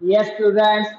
Yes, students.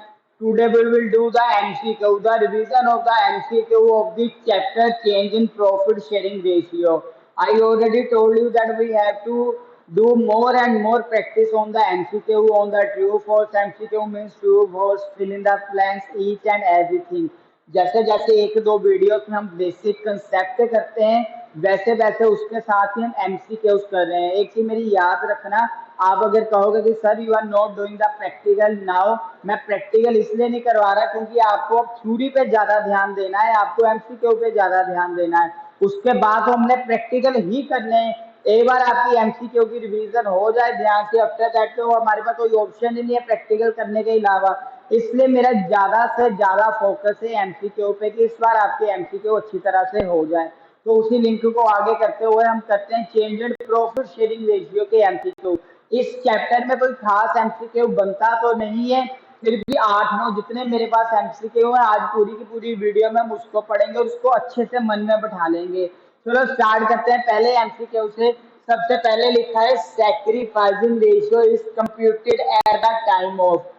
Today we will do the MCQ, the revision of the MCQ of the chapter change in profit sharing ratio. I already told you that we have to do more and more practice on the MCQ, on the true false MCQ means true false, fill in the blanks, each and everything. जैसे जैसे एक दो videos में हम basic concept करते हैं, वैसे वैसे उसके साथ ही हम एमसीक्यूज कर रहे हैं। एक चीज मेरी याद रखना, आप अगर कहोगे कि sir you are not doing the practical now, मैं प्रैक्टिकल इसलिए नहीं करवा रहा क्योंकि आपको अब थ्योरी पे ज्यादा ध्यान देना है, आपको एमसीक्यू पे ज्यादा ध्यान देना है। उसके बाद तो हमने प्रैक्टिकल ही करने हैं। एक बार आपकी एमसीक्यू की रिवीजन हो जाए ध्यान से, आफ्टर दैट तो हमारे पास कोई ऑप्शन ही नहीं है प्रैक्टिकल करने के अलावा। इसलिए मेरा ज्यादा से ज्यादा फोकस है एमसीक्यू पे कि इस बार आपके एमसीक्यू अच्छी तरह से हो जाए। तो उसी लिंक को आगे करते हुए हम करते हैं change and profit sharing ratio के एमसीक्यू। इस चैप्टर में कोई खास एमसीक्यू बनता तो नहीं है, फिर भी 8-9 जितने मेरे पास एमसीक्यू है आज पूरी की पूरी वीडियो में हम उसको पढ़ेंगे और उसको अच्छे से मन में बैठा लेंगे। चलो स्टार्ट करते हैं पहले एमसीक्यू से। सबसे पहले लिखा है sacrificing ratio is computed eight the time of.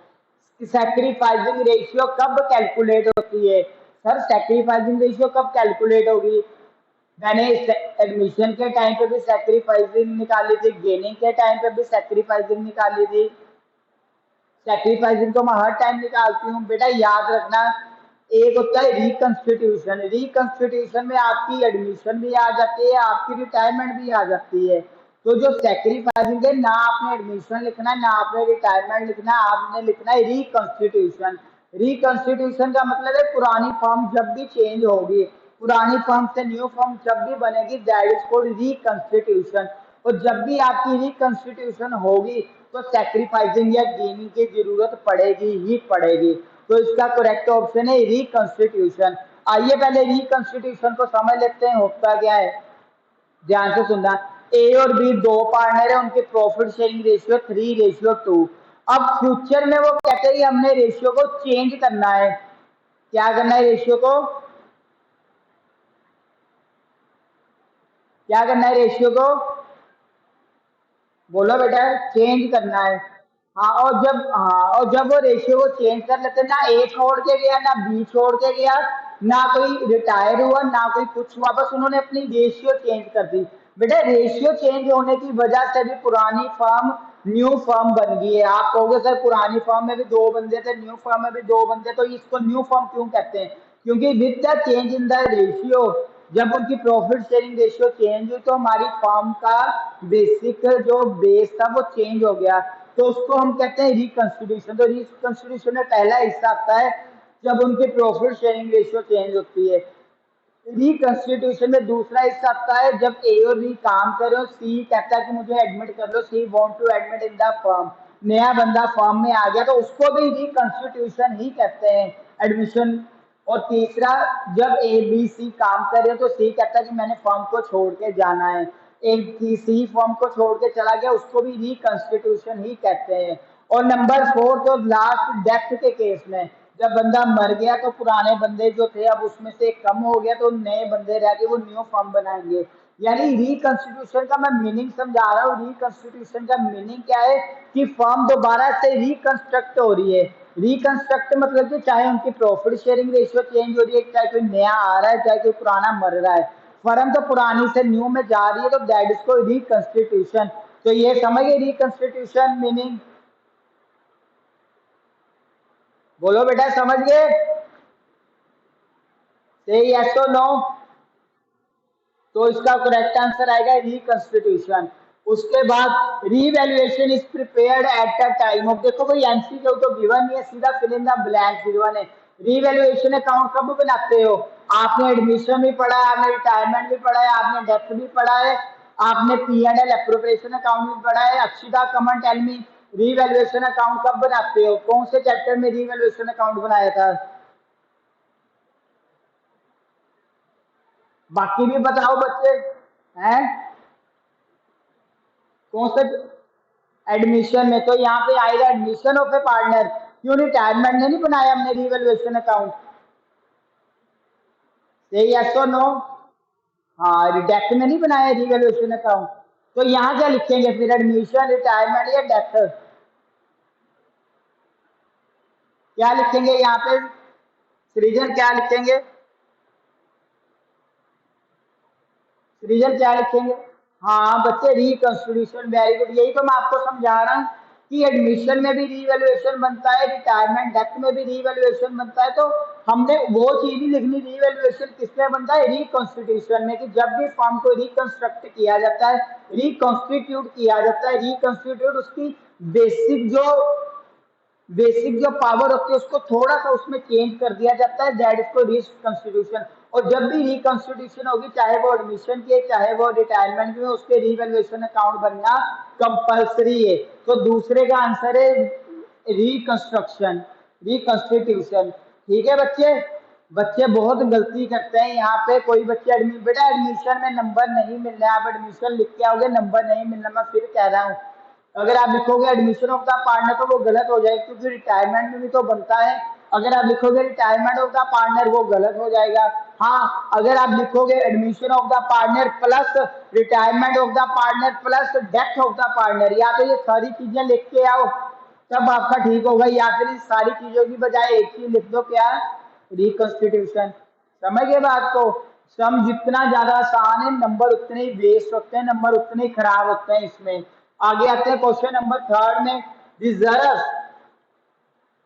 Sacrificing ratio कब कैलकुलेट होती है? सर सैक्रिफाइसिंग रेशियो कब कैलकुलेट होगी? मैंने एडमिशन के टाइम पे भी सैक्रिफाइसिंग निकाली थी, गेनिंग के टाइम पे भी सैक्रिफाइसिंग निकाली थी। सैक्रिफाइसिंग तो मैं हर टाइम निकालती हूँ बेटा, याद रखना। एक होता है रिकंस्टिट्यूशन, रिकंस्टिट्यूशन में आपकी एडमिशन भी आ जाती है, आपकी रिटायरमेंट भी आ जाती है। तो जो सैक्रिफाइसिंग है ना आपने एडमिशन लिखना है ना आपने रिटायरमेंट लिखना है, आपने लिखना है रिकंस्टिट्यूशन। रिकंस्टिट्यूशन का मतलब है पुरानी फॉर्म जब भी चेंज होगी, पुरानी फॉर्म से न्यू फॉर्म जब भी बनेगी, दैट इज कॉल्ड रिकंस्टिट्यूशन। और जब भी आपकी रिकंस्टिट्यूशन होगी तो सैक्रिफाइसिंग या गेनिंग की जरूरत पड़ेगी ही पड़ेगी। तो इसका करेक्ट ऑप्शन है रिकंस्टिट्यूशन। आइए पहले रिकंस्टिट्यूशन को समझ लेते हैं होता क्या है, ध्यान से सुनना। ए और बी दो पार्टनर है, उनकी प्रॉफिट शेयरिंग रेशियो 3:2। अब फ्यूचर में वो कहते हैं कि हमने रेशियो को चेंज करना है। क्या करना है रेशियो को? क्या करना है रेशियो को? बोलो बेटा, चेंज करना है। और जब वो रेशियो को चेंज कर लेते, ना ए छोड़ के गया ना बी छोड़ के गया, ना कोई रिटायर हुआ ना कोई कुछ हुआ, बस उन्होंने अपनी रेशियो चेंज कर दी। बेटा रेशियो चेंज होने की वजह से भी पुरानी फर्म न्यू फर्म बन गई है। आप कहोगे सर पुरानी फर्म में भी दो बंदे थे, न्यू फर्म में भी दो बंदे, तो इसको न्यू फर्म क्यों कहते हैं? क्योंकि with the change in the ratio, जब उनकी प्रॉफिट शेयरिंग रेशियो चेंज हुई तो हमारी फर्म का बेसिक जो बेस था वो चेंज हो गया। तो उसको हम कहते हैं रिकंस्टिट्यूशन। तो रिकंस्टिट्यूशन में पहला हिस्सा आता है जब उनकी प्रॉफिट शेयरिंग रेशियो चेंज होती है। रिकंस्टिट्यूशन में दूसरा हिस्सा आता है जब ए और बी काम कर रहे हो, सी कहता है कि मुझे एडमिट कर लो, she want to admit in the firm, नया बंदा फर्म में आ गया, तो उसको भी रिकंस्टिट्यूशन ही कहते हैं, एडमिशन। और तीसरा, जब ए बी सी काम कर रहे हो तो सी कहता है कि मैंने फर्म को छोड़ के जाना है, एक सी फर्म को छोड़ के चला गया, उसको भी रिकंस्टिट्यूशन ही कहते हैं। और नंबर 4 तो लास्ट डेथ के केस में, जब बंदा मर गया तो पुराने बंदे जो थे अब उसमें से कम हो गया तो नए बंदे रह गए, वो न्यू फॉर्म बनाएंगे। यानी रिकंस्टिट्यूशन का मैं मीनिंग समझा रहा हूँ। रिकंस्टिट्यूशन का मीनिंग क्या है कि फॉर्म दोबारा से रिकंस्ट्रक्ट हो रही है। रिकंस्ट्रक्ट मतलब कि चाहे उनकी प्रॉफिट शेयरिंग रेशियो चेंज हो रही है, चाहे कोई नया आ रहा है चाहे कोई पुराना मर रहा है, फर्म तो पुरानी से न्यू में जा रही है, तो दैट इज को रिकंस्टिट्यूशन। तो ये समझ गए रिकंस्टिट्यूशन मीनिंग? बोलो बेटा समझ गए? से यस और नो? तो इसका करेक्ट आंसर आएगा रिकंस्टिट्यूशन। उसके बाद revaluation is prepared at the time of. देखो भाई एमसीक्यू तो गिवन नहीं है, सीधा fill in the blanks given है। रीवैल्यूएशन अकाउंट कब बनाते हो? आपने एडमिशन भी पढ़ा है, आपने रिटायरमेंट भी पढ़ा है, आपने डेथ भी पढ़ा है, आपने P and L appropriation account भी पढ़ा है। अक्षिता कमन टेल मी, रीवैल्यूएशन अकाउंट कब बनाते हो? कौन से चैप्टर में रीवैल्यूएशन अकाउंट बनाया था? बाकी भी बताओ बच्चे हैं। कौन से? एडमिशन में। तो यहाँ पे आएगा एडमिशन ऑफ ए पार्टनर। क्यों रिटायरमेंट ने नहीं बनाया हमने रिवैल्यूएशन अकाउंट? से यस और नो? हाँ डेथ में नहीं बनाया रिवैल्यूएशन अकाउंट। तो यहाँ क्या लिखेंगे फिर, एडमिशन, रिटायरमेंट या डेथ? क्या लिखेंगे यहाँ पे सृजन, क्या लिखेंगे सृजन, क्या लिखेंगे? हाँ बच्चे, रिकंस्टिट्यूशन, वेरी गुड। यही तो मैं आपको समझा रहा हूँ कि एडमिशन में भी रीवैल्यूएशन बनता है, रिटायरमेंट डेथ में भी रीवैल्यूएशन बनता है। तो हमने वो चीज ही लिखनी, रीवैल्यूएशन किसमें बनता है? रिकंस्टिट्यूशन में, कि जब भी फॉर्म को रिकंस्ट्रक्ट किया जाता है, रिकॉन्स्टिट्यूट किया जाता है, रिकॉन्स्टिट्यूट उसकी बेसिक जो बेसिक जो पावर होती है उसको थोड़ा सा उसमें चेंज कर दिया जाता है, दैट इसको रिकंस्टिट्यूशन। और जब भी रिकंस्टिट्यूशन होगी, चाहे वो एडमिशन की, चाहे वो रिटायरमेंट में, उसके रिवैल्यूएशन अकाउंट बनना कंपलसरी है। तो दूसरे का आंसर है रिकंस्ट्रक्शन, रिकंस्टिट्यूशन। ठीक है बच्चे, बच्चे बहुत गलती करते हैं यहाँ पे। कोई बच्चे बेटा एडमिशन में नंबर नहीं मिल रहा है, आप एडमिशन लिख के आओगे, नंबर नहीं मिलना, मैं फिर कह रहा हूँ अगर आप लिखोगे एडमिशन ऑफ द पार्टनर तो वो गलत हो जाएगा, क्योंकि रिटायरमेंट में भी तो बनता है। अगर आप लिखोगे रिटायरमेंट ऑफ द पार्टनर वो गलत हो जाएगा। हाँ, अगर आप लिखोगे admission of the partner plus retirement of the partner plus death of the partner, या तो ये सारी चीजें लिख के आओ तब आपका ठीक होगा, या फिर इन सारी चीजों की बजाय एक चीज लिख दो, क्या? रिकंस्टिट्यूशन। समझ गए बात को? सम जितना ज्यादा आसान है, नंबर उतने ही वेस्ट होते हैं, नंबर उतने ही खराब होते हैं इसमें। आगे आते हैं क्वेश्चन नंबर थर्ड में। Reserve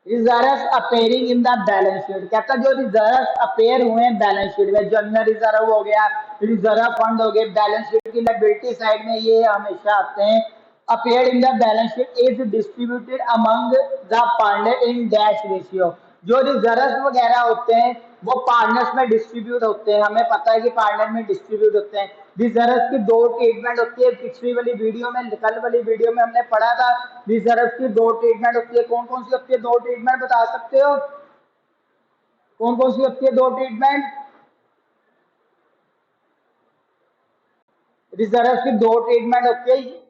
reserve appearing in the balance sheet, कहता है जो रिजर्व अपेयर हुए हैं बैलेंस शीट में, जनरल रिजर्व हो गया, रिजर्व फंड हो गए, बैलेंस शीट की लायबिलिटी साइड में ये हमेशा आते हैं। Appear in the balance sheet is distributed among the partner in dash ratio. जो रिजर्व वगैरह होते हैं वो पार्टनर्स में डिस्ट्रीब्यूट होते हैं, हमें पता है कि पार्टनर में डिस्ट्रीब्यूट होते हैं। रिजर्व की दो ट्रीटमेंट होती है, पिछली वाली वीडियो में, कल वाली वीडियो में हमने पढ़ा था। रिजर्व की दो ट्रीटमेंट होती है, कौन कौन सी होती है? दो ट्रीटमेंट बता सकते हो? कौन कौन सी होती है दो ट्रीटमेंट? रिजर्व की दो ट्रीटमेंट होती है।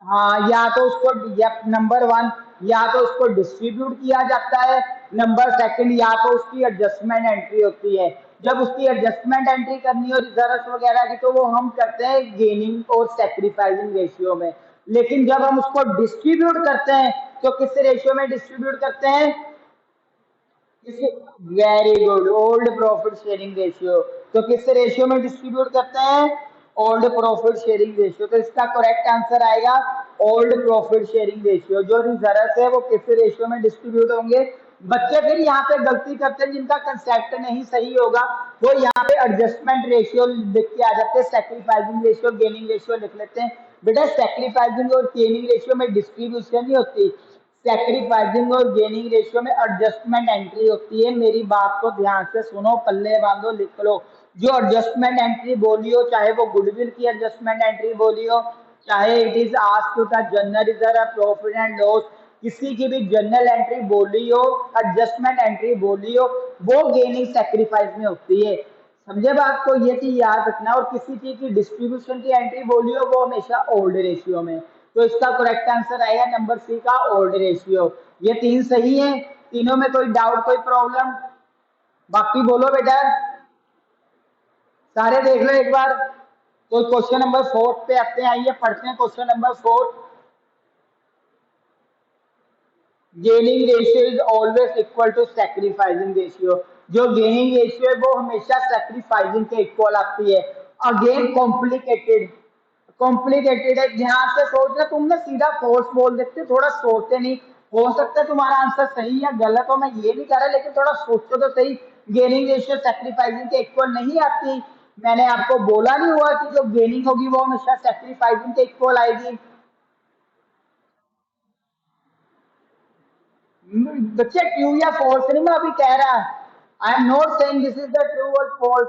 हाँ, या तो उसको, या नंबर वन, या तो उसको डिस्ट्रीब्यूट किया जाता है, नंबर सेकंड या तो उसकी एडजस्टमेंट एंट्री होती है। जब उसकी एडजस्टमेंट एंट्री करनी हो रिजर्व वगैरह की, तो वो हम करते हैं गेनिंग और सेक्रीफाइसिंग रेशियो में। लेकिन जब हम उसको डिस्ट्रीब्यूट करते हैं तो किस रेशियो में डिस्ट्रीब्यूट करते हैं? Very good, old profit sharing ratio. तो किस रेशियो में डिस्ट्रीब्यूट करते हैं? Old profit sharing ratio. तो इसका करेक्ट आंसर आएगा ओल्ड प्रॉफिट शेयरिंग रेशियो। जो रिजर्व है वो किस रेशियो में डिस्ट्रीब्यूट होंगे? बच्चे फिर यहाँ पे गलती करते हैं, जिनका कंसेप्ट नहीं सही होगा वो यहाँ पे एडजस्टमेंट रेशियो लिख के आ जाते हैं, सेक्रीफाइसिंग रेशियो, गेनिंग रेशियो लिख लेते हैं। बेटा सेक्रीफाइसिंग और गेनिंग रेशियो में डिस्ट्रीब्यूशन नहीं होती, सैक्रिफाइसिंग और गेनिंग रेशियो में एडजस्टमेंट एंट्री होती है। मेरी बात को ध्यान से सुनो, पल्ले बांधो, लिख लो। जो एडजस्टमेंट एंट्री बोली हो, चाहे वो गुडविल की एडजस्टमेंट एंट्री बोली हो, चाहे it is asked to the general reserve, profit and loss, किसी की भी जनरल एंट्री बोली हो, एडजस्टमेंट एंट्री बोली हो, वो गेनिंग सैक्रिफाइस में होती है। समझे बात को? ये चीज याद रखना। और किसी चीज की डिस्ट्रीब्यूशन की एंट्री बोली हो वो हमेशा ओल्ड रेशियो में। तो इसका करेक्ट आंसर आएगा नंबर सी का ओल्ड रेशियो। ये तीन सही है, तीनों में कोई डाउट, कोई प्रॉब्लम? बाकी बोलो बेटा, सारे देख लो एक बार। तो क्वेश्चन नंबर फोर्थ पे आते हैं, आइए पढ़ते हैं question number fourth. Gaining ratio is always equal to sacrificing ratio. जो गेनिंग रेशियो है वो हमेशा सैक्रिफाइसिंग के इक्वल आती है। अगेन कॉम्प्लिकेटेड, कॉम्प्लिकेटेड है, ध्यान से सोच रहे। तुम ना सीधा फोर्स बोल देते, थोड़ा सोचते नहीं। हो सकता है तुम्हारा आंसर सही या गलत हो, मैं ये नहीं कह रहा, लेकिन थोड़ा सोचो तो सही। गेनिंग रेशियो सैक्रिफाइसिंग के इक्वल नहीं आती। मैंने आपको बोला नहीं हुआ कि जो गेनिंग होगी वो हमेशा सैक्रिफाइसिंग के इक्वल आएगी? बच्चे ट्रू या फॉल्स नहीं मैं अभी कह रहा, I am not saying this is the true और फॉल्स।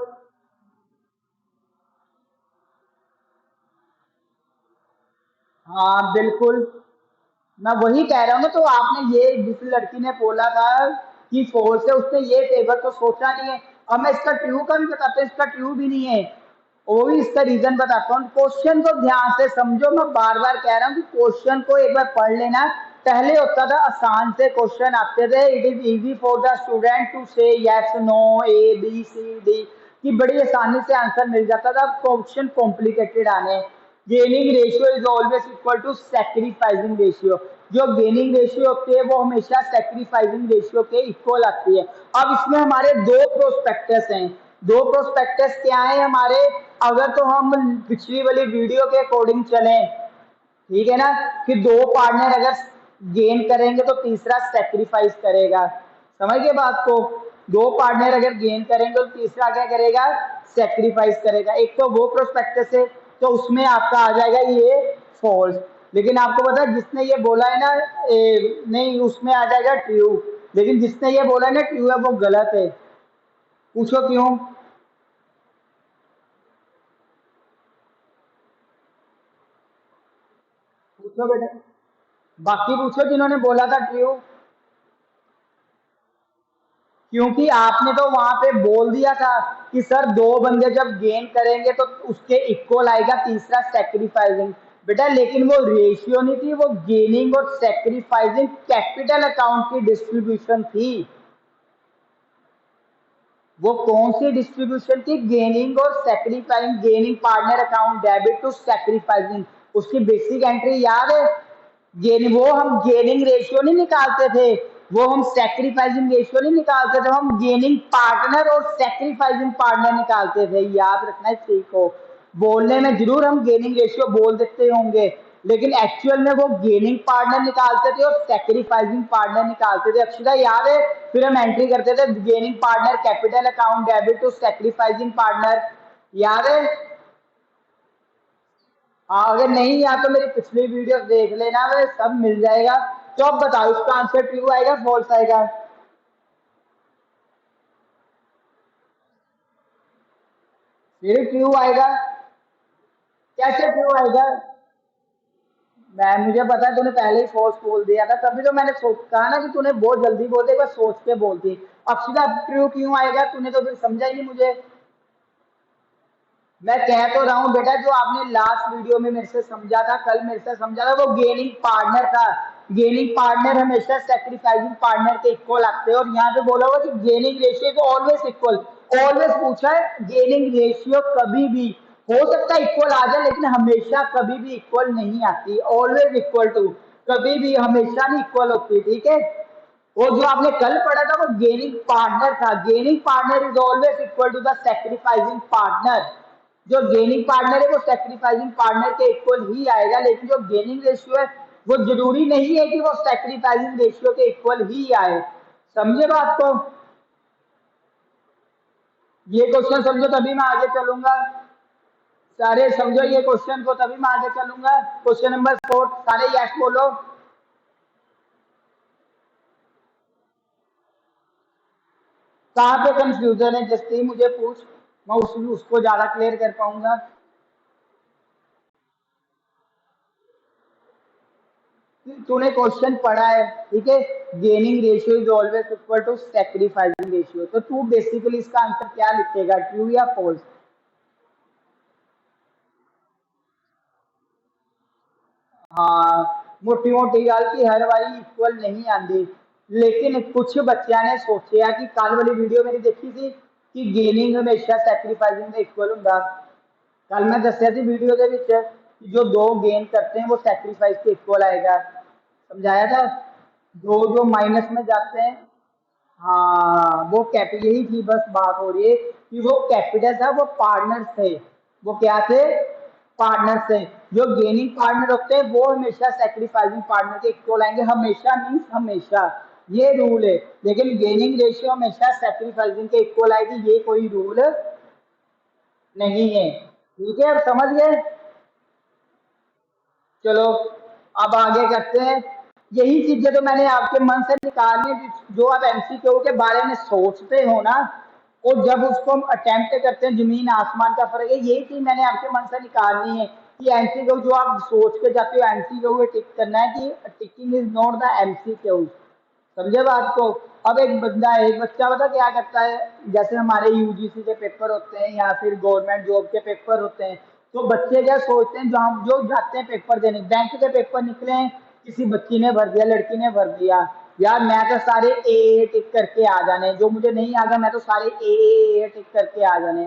हाँ बिल्कुल, मैं वही कह रहा हूँ ना। तो आपने ये जिस लड़की ने बोला था कि फॉल्स है, उसने ये पेपर तो सोचा नहीं है। अब मैं इसका ट्रू का भी बताता हूँ, इसका ट्रू भी नहीं है, वो भी इसका रीजन बताता हूँ। क्वेश्चन को ध्यान से समझो, मैं बार बार कह रहा हूँ कि क्वेश्चन को एक बार पढ़ लेना। पहले होता था आसान से क्वेश्चन आते थे, it is easy for the student to say yes no A B C D, कि बड़ी आसानी से आंसर मिल जाता था। क्वेश्चन कॉम्प्लिकेटेड आने, gaining ratio is always equal to sacrificing ratio. जो गेनिंग रेशियो होती है वो हमेशा सैक्रिफाइसिंग रेशियो के इक्वल आती है। अब इसमें हमारे दो प्रोस्पेक्टस हैं। दो प्रोस्पेक्टस क्या है हमारे? अगर तो हम पिछली वाली वीडियो के अकॉर्डिंग चलें, ठीक है ना, कि दो पार्टनर अगर गेन करेंगे तो तीसरा सेक्रीफाइस करेगा। समझ गए बात को? दो पार्टनर अगर गेन करेंगे तो तीसरा क्या करेगा? सेक्रीफाइस करेगा। एक तो वो प्रोस्पेक्टस है, तो उसमें आपका आ जाएगा ये फॉल्स। लेकिन आपको पता है जिसने ये बोला है ना, नहीं उसमें आ जाएगा ट्रू। लेकिन जिसने ये बोला है ना ट्रू है, वो गलत है। पूछो क्यों? पूछो बेटा, बाकी पूछो जिन्होंने बोला था ट्रू। क्योंकि आपने तो वहां पे बोल दिया था कि सर दो बंदे जब गेन करेंगे तो उसके इक्वल आएगा, तीसरा सेक्रीफाइसिंग। बेटा लेकिन वो रेशियो नहीं थी, वो गेनिंग और सेक्रीफाइसिंग कैपिटल अकाउंट की डिस्ट्रीब्यूशन थी। वो कौन सी डिस्ट्रीब्यूशन थी? गेनिंग और sacrificing. Gaining partner account debit to sacrificing. उसकी बेसिक एंट्री याद है? गेन वो हम गेनिंग रेशियो नहीं निकालते थे, वो हम सेक्रीफाइसिंग रेशियो नहीं निकालते थे, हम गेनिंग पार्टनर और सेक्रीफाइसिंग पार्टनर निकालते थे। याद रखना है चीज को। बोलने में जरूर हम गेनिंग रेशियो बोल देते होंगे, लेकिन एक्चुअल में वो गेनिंग पार्टनर निकालते थे और सेक्रीफाइसिंग पार्टनर निकालते थे। अक्षरा याद है? फिर हम एंट्री करते थे gaining partner capital account debit to sacrificing partner. याद है? हाँ, अगर नहीं याद तो मेरी पिछली वीडियो देख लेना, वे सब मिल जाएगा। तो अब बताओ इसका आंसर ट्रू आएगा फॉल्स आएगा? फिर ट्रू आएगा। कैसे ट्रू आएगा? मैं मुझे पता है तूने पहले ही फॉल्स बोल दिया था, तभी तो मैंने कहा ना कि तूने बहुत जल्दी बोल दिया, बस सोच के बोलती। अब सीधा ट्रू क्यों आएगा? तूने तो फिर समझा ही नहीं मुझे। मैं कह तो रहा हूँ बेटा, जो आपने लास्ट वीडियो में मेरे से समझा था, कल मेरे से समझा था, वो गेनिंग पार्टनर था। गेनिंग पार्टनर हमेशा सेक्रीफाइसिंग पार्टनर के इक्वल आते हैं। और यहाँ पे बोला हुआ कि gaining ratio is always equal. Always पूछा है, गेनिंग रेशियो कभी भी हो सकता है इक्वल आ जाए, लेकिन हमेशा कभी भी इक्वल नहीं आती। ऑलवेज इक्वल टू, कभी भी हमेशा नहीं इक्वल होती। ठीक है? वो जो आपने कल पढ़ा था वो गेनिंग पार्टनर था। Gaining partner is always equal to the sacrificing partner. जो गेनिंग पार्टनर है वो सेक्रीफाइसिंग पार्टनर के इक्वल ही आएगा। लेकिन जो गेनिंग रेशियो है वो जरूरी नहीं है कि वो सेक्रीफाइसिंग रेशियो के इक्वल ही आए। समझे बात को? ये क्वेश्चन समझो तभी मैं आगे चलूंगा। सारे समझो ये क्वेश्चन को, तभी मैं आगे चलूंगा। क्वेश्चन नंबर 4, सारे यस बोलो। कहाँ पे कंफ्यूजन है जस्टी मुझे पूछ, मैं उसको ज्यादा क्लियर कर पाऊंगा। तूने क्वेश्चन पढ़ा है, ठीक है? Gaining ratio is always equal to sacrificing ratio. तो तू बेसिकली इसका आंसर क्या लिखेगा, ट्रू या फॉल्स? हाँ, मोटी मोटी गल की हर बारी इक्वल नहीं आती। लेकिन कुछ बच्चों ने सोचा कि कल वाली वीडियो मेरी देखी थी कि गेनिंग हमेशा सैक्रीफाइसिंग के इक्वल होंगे। कल मैं दसिया थी वीडियो के विच कि जो दो गेन करते हैं वो सैक्रीफाइस के इक्वल आएगा। समझाया था? दो जो माइनस में जाते हैं, हाँ वो कैपिटल, यही थी बस बात हो रही है कि वो कैपिटल था, वो पार्टनर थे। वो क्या थे? पार्टनर थे। जो गेनिंग पार्टनर होते हैं वो हमेशा सेक्रीफाइसिंग पार्टनर के इक्वल आएंगे। हमेशा मीन्स हमेशा, ये रूल है। लेकिन गेनिंग रेशियो हमेशा सेक्रीफाइसिंग के इक्वल आएगी, ये कोई रूल नहीं है। ठीक है, अब समझ गए? चलो अब आगे करते हैं। यही चीजें तो मैंने आपके मन से निकालनी है, जो आप एमसीक्यू के बारे में सोचते हो ना, और जब उसको हम अटेम्प्ट करते हैं, जमीन आसमान का फर्क है। यही चीज मैंने आपके मन से निकालनी है कि एमसीक्यू जो आप सोच के जाते हो एमसीक्यू में टिक करना है, कि ticking is not the MCQ. समझे बात को? अब एक बंदा है, एक बच्चा बता क्या करता है, जैसे हमारे यूजीसी के पेपर होते हैं या फिर गवर्नमेंट जॉब के पेपर होते हैं, तो बच्चे क्या सोचते हैं, जो हम जो जाते हैं पेपर देने, बैंक के पेपर निकले हैं, किसी बच्ची ने भर दिया, लड़की ने भर दिया, यार मैं तो सारे ए टिक करके आ जाने, जो मुझे नहीं आ गया मैं तो सारे ए टिक करके आ जाने।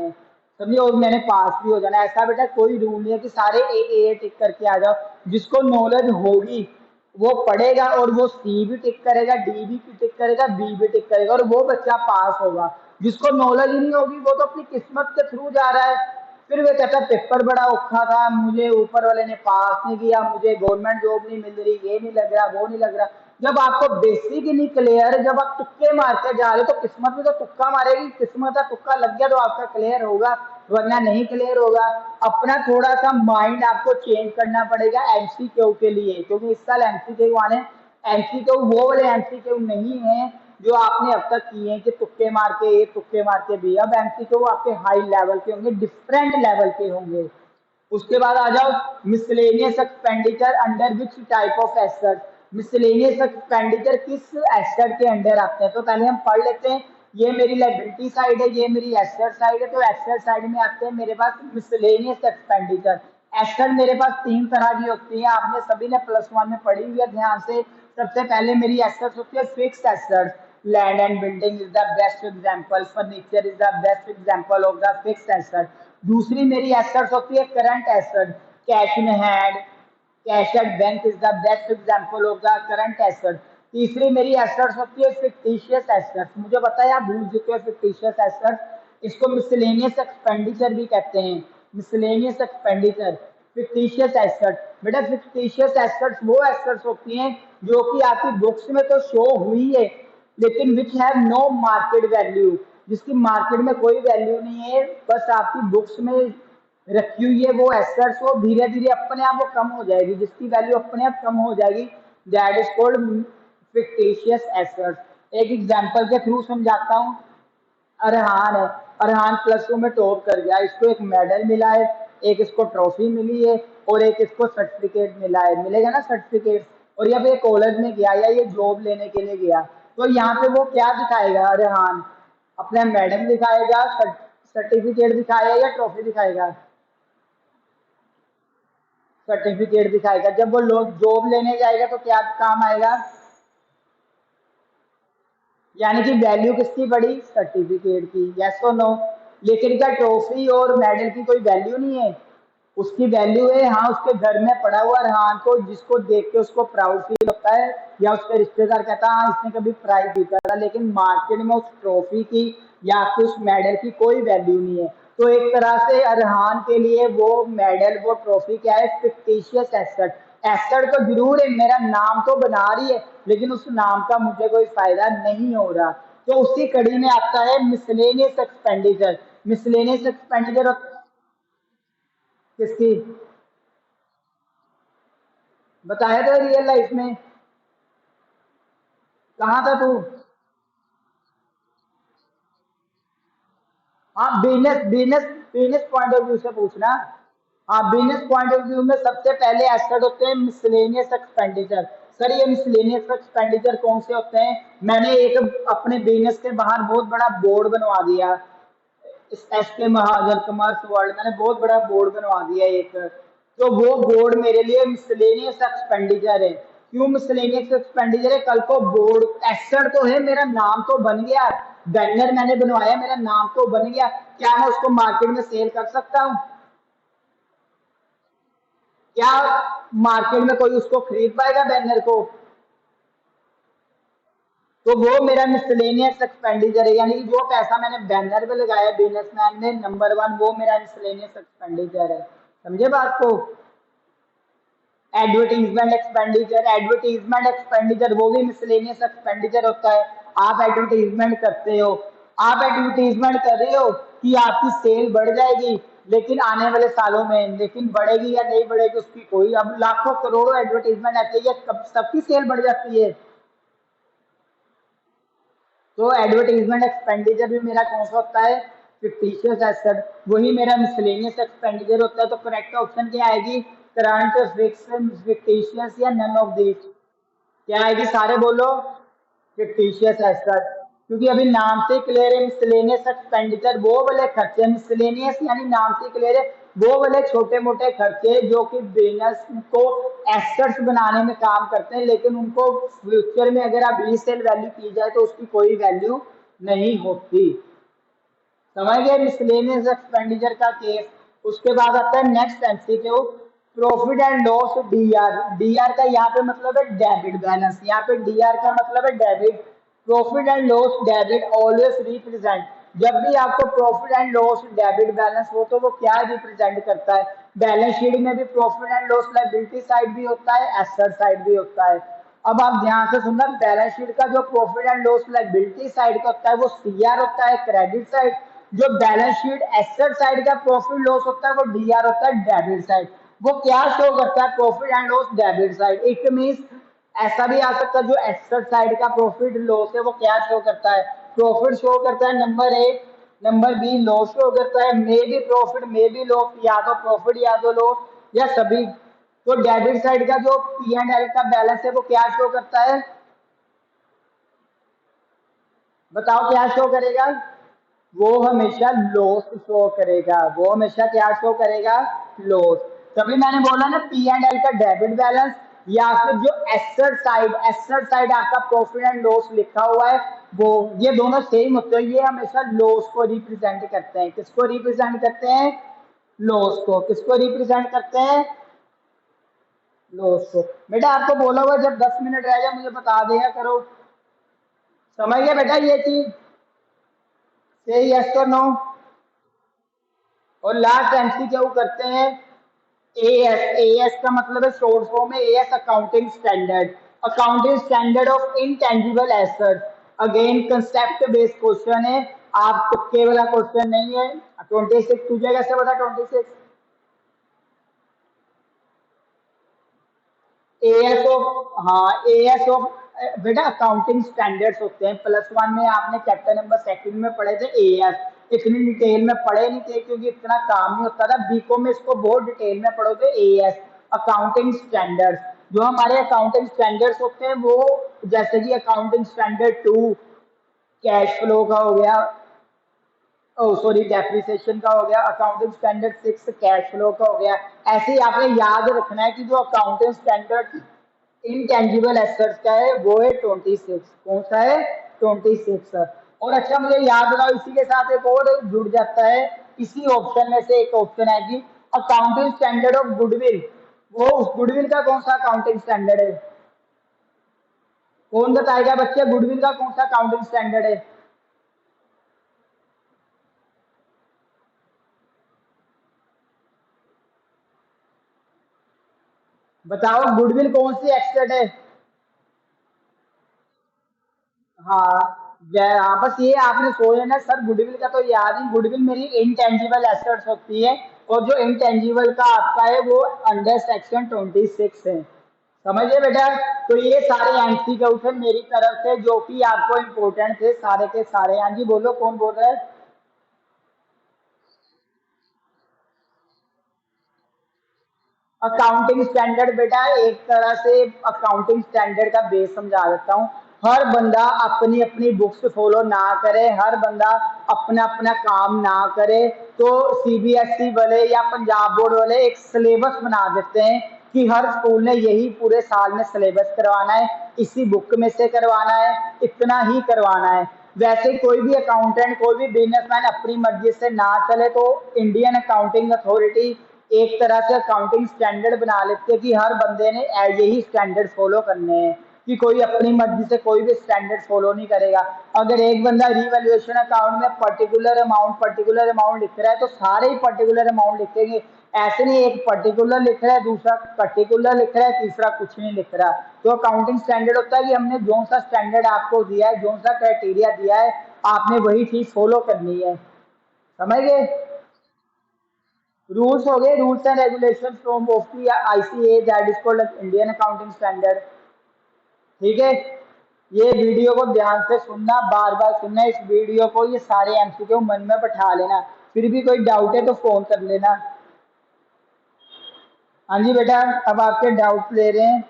समझे, और मैंने पास भी हो जाना। ऐसा बेटा कोई रूल नहीं है कि सारे ए टिक करके आ जाओ। जिसको नॉलेज होगी वो पढ़ेगा और वो सी भी टिक करेगा, डी भी टिक करेगा, बी भी टिक करेगा और वो बच्चा पास होगा। जिसको नॉलेज ही नहीं होगी वो तो अपनी किस्मत के थ्रू जा रहा है। फिर वे कहता पेपर बड़ा औखा था, मुझे ऊपर वाले ने पास नहीं किया, मुझे गवर्नमेंट जॉब नहीं मिल रही, ये नहीं लग रहा, वो नहीं लग रहा। जब आपको बेसिक ही नहीं क्लियर, जब आप तुक्के मारते जा रहे हो तो किस्मत में तो तुक्का मारेगी, किस्मत का तुक्का लग गया तो आपका क्लियर होगा, वरना नहीं क्लियर होगा। अपना थोड़ा सा माइंड आपको चेंज करना पड़ेगा एमसीक्यू के लिए, क्योंकि इस साल एमसीक्यू आने, एमसीक्यू वो वाले एमसीक्यू नहीं है जो आपने अब तक किए हैं कि तुक्के मार के ए तुक्के मार के बी। अब एमसीक्यू आपके हाई लेवल के होंगे, डिफरेंट लेवल के होंगे। उसके बाद आ जाओ miscellaneous expenditure under which type of asset. Miscellaneous expenditure किस एसेट के अंडर आते हैं, तो पहले हम पढ़ लेते हैं। ये मेरी लाइबिलिटी साइड है, ये मेरी एसेट साइड है। तो एसेट साइड में आते हैं मेरे पास मिसलेनियस एक्सपेंडिचर। एसेट मेरे पास तीन तरह की होती है, आपने सभी ने +1 में पढ़ी हुई है ध्यान से। सबसे पहले मेरी एसेट्स होती है fix assets. Land and building is the best example, furniture is the best example of the fix asset. दूसरी मेरी एसेट्स होती है current asset. Cash in hand, cash at bank is the best example of the current asset. तीसरी मेरी assets होती है fictitious assets. मुझे पता है आप भूल चुके हो फिक्टिशियस एसेट्स, इसको मिसलेनियस एक्सपेंडिचर भी कहते हैं। Miscellaneous expenditure, fictitious asset. बेटा फिक्टिशियस एसेट्स वो एसेट्स होती हैं जो कि आपकी बुक्स में तो शो हुई है लेकिन which have no market value, जिसकी मार्केट में कोई वैल्यू नहीं है, बस आपकी बुक्स में रखी हुई है। वो एसेट्स वो धीरे धीरे अपने आप वो कम हो जाएगी, जिसकी वैल्यू अपने आप कम हो जाएगी, that is called fictitious assets. एक एग्जांपल के थ्रू समझाता हूँ। अरहान है, अरहान +2 में टॉप कर गया, इसको एक मेडल मिला है, एक इसको ट्रॉफी मिली है और एक इसको सर्टिफिकेट मिला है, मिलेगा ना सर्टिफिकेट। और जब ये कॉलेज में गया या ये जॉब लेने के लिए गया तो यहाँ पे वो क्या दिखाएगा अरहान, अपना मेडल दिखाएगा, सर्टिफिकेट दिखाएगा या ट्रॉफी दिखाएगा? सर्टिफिकेट दिखाएगा। जब वो लोग जॉब लेने जाएगा तो क्या काम आएगा? यानी कि वैल्यू किसकी बढ़ी? सर्टिफिकेट की। यस और नो? लेकिन क्या ट्रॉफी और मेडल की कोई वैल्यू नहीं है? उसकी वैल्यू है, हाँ उसके घर में पड़ा हुआ रेहान को जिसको देख के उसको प्राउड फील होता है, या उसके रिश्तेदार कहता है हाँ इसने कभी प्राइज जीता था, लेकिन मार्केट में उस ट्रॉफी की या फिर उस मेडल की कोई वैल्यू नहीं है। तो एक तरह से अरहान के लिए वो मेडल वो ट्रॉफी क्या है? Fictitious asset. एसेट तो जरूर है, मेरा नाम तो बना रही है लेकिन उस नाम का मुझे कोई फायदा नहीं हो रहा। तो उसी कड़ी में आता है मिसलेनियस एक्सपेंडिचर। मिसलेनियस एक्सपेंडिचर किसकी बताया था रियल लाइफ में? कहाँ था तू? हाँ business business business point of view से पूछना। हाँ बिजनेस पॉइंट ऑफ व्यू में सबसे पहले एसेट होते हैं मिसलेनियस एक्सपेंडिचर। सर ये मिसलेनियस एक्सपेंडिचर कौन से होते हैं? मैंने एक अपने बिजनेस के बाहर बहुत बड़ा बोर्ड बनवा दिया, एस के महाजन कमर्स वर्ल्ड, मैंने बहुत बड़ा बोर्ड बनवा दिया एक। तो वो बोर्ड मेरे लिए मिसलेनियस एक्सपेंडिचर है। क्यों मिसलेनियस एक्सपेंडिचर है? कल को बोर्ड एसेट तो है, मेरा नाम तो बन गया, बैनर मैंने बनवाया, मेरा नाम तो बन गया, क्या मैं उसको मार्केट में सेल कर सकता हूँ? क्या मार्केट में कोई उसको खरीद पाएगा बैनर को? तो वो मेरा मिसलेनियस एक्सपेंडिचर है, यानी कि जो पैसा मैंने बैनर पे लगाया बिजनेसमैन ने नंबर 1, वो मेरा मिसलेनियस एक्सपेंडिचर है। समझे बात को? एडवर्टीजमेंट एक्सपेंडिचर, एडवर्टीजमेंट एक्सपेंडिचर वो भी मिसलेनियस एक्सपेंडिचर होता है। आप एडवर्टीजमेंट करते हो, आप एडवर्टीजमेंट कर रहे हो कि आपकी सेल बढ़ जाएगी लेकिन आने वाले सालों में, लेकिन बढ़ेगी या नहीं बढ़ेगी उसकी कोई, अब लाखों करोड़ों एडवर्टीजमेंट आते हैं, कब सबकी सेल बढ़ जाती है? तो एडवर्टीजमेंट एक्सपेंडिचर भी मेरा कौन सा होता है? फिक्टिशियस एसेट, वही मेरा मिसलेनियस एक्सपेंडिचर होता है। तो करेक्ट ऑप्शन क्या आएगी? करंट, फिक्स, फिक्टिशियस या नन ऑफ दिस? क्या आएगी सारे बोलो? Fictitious asset. क्योंकि अभी नाम से क्लियर है मिसलेनियस एक्सपेंडिचर वो वाले खर्चे, मिसलेनियस यानी नाम से क्लियर है वो वाले छोटे मोटे खर्चे जो कि बिजनेस को एसेट्स बनाने में काम करते हैं, लेकिन उनको फ्यूचर में अगर आप रीसेल वैल्यू की जाए तो उसकी कोई वैल्यू नहीं होती। समझ गए, मिसलेनियस एक्सपेंडिचर का केस। उसके बाद आता है next MCQ, profit and loss DR. DR का यहाँ पे मतलब है डेबिट बैलेंस, यहाँ पे डीआर का मतलब है debit. Profit and loss debit always represent, जब भी आपको profit and loss debit balance हो तो वो क्या रिप्रेजेंट करता है, बैलेंस शीट में भी profit and loss liability side भी होता है, एसेट साइड भी होता है। अब आप ध्यान से सुनना, बैलेंस शीट का जो profit and loss liability side का होता है वो सीआर होता है, क्रेडिट साइड। जो बैलेंस शीट एसेट साइड का प्रॉफिट लॉस होता है वो डीआर होता है, डेबिट साइड। वो क्या शो करता है, profit and loss debit side. It means ऐसा भी आ सकता है जो एसेट साइड का प्रॉफिट लॉस है वो क्या शो करता है, प्रॉफिट शो करता है number A. Number B loss show करता है, maybe profit maybe loss, या तो प्रॉफिट या तो लॉस या सभी। तो डेबिट साइड का जो पी एंड एल का बैलेंस है वो क्या शो करता है, बताओ क्या शो करेगा, वो हमेशा लॉस शो करेगा, वो हमेशा क्या शो करेगा, लॉस। तभी मैंने बोला ना पी एंड एल का डेबिट बैलेंस या फिर जो एसेट साइड आपका प्रॉफिट एंड लॉस लिखा हुआ है वो, ये दोनों सेम होते हैं, ये हमेशा लॉस को रिप्रेजेंट करते हैं। किसको रिप्रेजेंट करते हैं, लॉस को। किसको रिप्रेजेंट करते हैं, लॉस को। बेटा आपको बोला हुआ जब 10 मिनट रह जाए मुझे बता दिया करो, समझ गया बेटा ये चीज, से यस और नो। और लास्ट एमसीक्यू करते हैं एएस। एएस का मतलब है शॉर्ट फॉर्म है as, accounting standard. Accounting standard of intangible asset. Again concept based question है, आप तुक्के वाला क्वेश्चन नहीं है। 26 तुझे कैसे पता 26, एएस ऑफ, हाँ एएस ऑफ, बेटा अकाउंटिंग स्टैंडर्ड्स होते हैं, +1 में आपने चैप्टर नंबर 2 में पढ़े थे एएस। इतनी डिटेल में पढ़े नहीं थे क्योंकि इतना काम नहीं होता था, बीकॉम में इसको बहुत डिटेल में पढ़ोगे एएस, अकाउंटिंग स्टैंडर्ड्स। जो हमारे अकाउंटिंग स्टैंडर्ड्स होते हैं वो, जैसे कि अकाउंटिंग स्टैंडर्ड 2 कैश फ्लो का हो गया, ओ सॉरी डेप्रिसिएशन का हो गया, अकाउंटिंग स्टैंडर्ड 6 कैश फ्लो का हो गया। ऐसे ही आपने याद रखना है कि जो अकाउंटिंग स्टैंडर्ड इनटेंजिबल एसेट्स का है वो है 26। कौन सा है, 26। और अच्छा मुझे याद रहा, इसी के साथ एक और जुड़ जाता है, इसी ऑप्शन में से एक ऑप्शन है कि अकाउंटिंग स्टैंडर्ड ऑफ गुडविल। वो उस गुडविल का कौन सा अकाउंटिंग स्टैंडर्ड है, कौन बताएगा बच्चे, गुडविल का कौन सा अकाउंटिंग स्टैंडर्ड है, बताओ गुडविल कौन सी एक्सेट है। हाँ हाँ, बस ये आपने सोचा ना सर गुडविल का तो याद ही, गुडविल मेरी इनटेंजिबल एसेट्स होती है। और जो इनटेंजिबल का आपका है वो अंडर सेक्शन 26 है, समझिए बेटा। तो ये सारे एमसीक्यू थे मेरी तरफ से जो कि आपको इम्पोर्टेंट थे सारे के सारे। हाँ जी बोलो कौन बोल रहा है। अकाउंटिंग स्टैंडर्ड बेटा एक तरह से अकाउंटिंग स्टैंडर्ड का बेस समझा देता हूँ। हर बंदा अपनी अपनी बुक्स फॉलो ना करे, हर बंदा अपना अपना काम ना करे, तो सीबीएसई वाले या पंजाब बोर्ड वाले एक सिलेबस बना देते हैं कि हर स्कूल ने यही पूरे साल में सिलेबस करवाना है, इसी बुक में से करवाना है, इतना ही करवाना है। वैसे कोई भी अकाउंटेंट कोई भी बिजनेसमैन अपनी मर्जी से ना चले तो इंडियन अकाउंटिंग अथॉरिटी एक तरह से अकाउंटिंग स्टैंडर्ड बना लेते हैं कि हर बंदे ने यही स्टैंडर्ड फॉलो करने हैं, कि कोई अपनी मर्जी से कोई भी स्टैंडर्ड फॉलो नहीं करेगा। अगर एक बंदा रिवैल्यूएशन अकाउंट में पर्टिकुलर अमाउंट लिख रहा है तो सारे ही पर्टिकुलर अमाउंट लिखेंगे। ऐसे नहीं एक पर्टिकुलर लिख रहा है, दूसरा पर्टिकुलर लिख रहा है, तीसरा कुछ नहीं लिख रहा। तो अकाउंटिंग स्टैंडर्ड होता है कि हमने जो सा स्टैंडर्ड आपको दिया है, जो सा क्राइटेरिया दिया है, आपने वही चीज फॉलो करनी है, समझ गए। रूल्स हो गए, rules and regulation from of the ICA that is called Indian accounting standard. ठीक है, ये वीडियो को ध्यान से सुनना, बार बार सुनना इस वीडियो को, ये सारे एमसीक्यू मन में बैठा लेना, फिर भी कोई डाउट है तो फोन कर लेना। हाँ जी बेटा अब आपके डाउट ले रहे हैं।